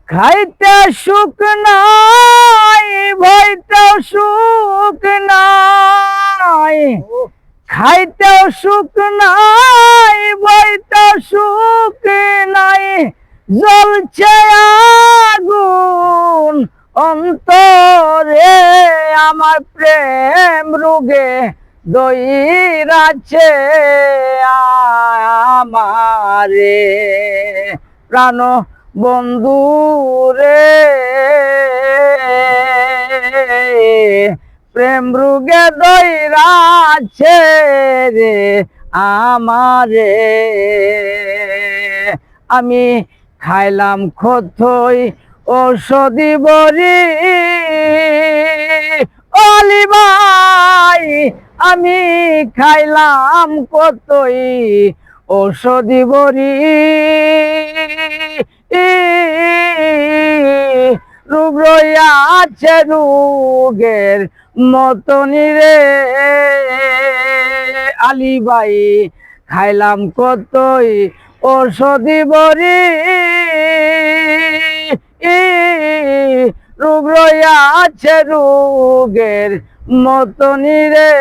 খাইতে সুখ নাই, ভয়তে সুখ নাই, খাইতে সুখ নাই, ভয়তে সুখ নাই, জ্বলছে আগুন অন্তরে, আমার প্রেম রোগে দইরাছে আমারে প্রাণ বন্ধু রে, প্রেম রোগে দইরাছে রে আমারে। আমি খাইলাম কতই ঔষধি বড়ি অলি ভাই, আমি খাইলাম কতই ঔষধি বড়ি, রোগ রইয়াছে রোগের মতনি রে আলী ভাই, খাইলাম কতই ঔষধি বড়ি, রোগ রইয়াছে রোগের মতনি রে।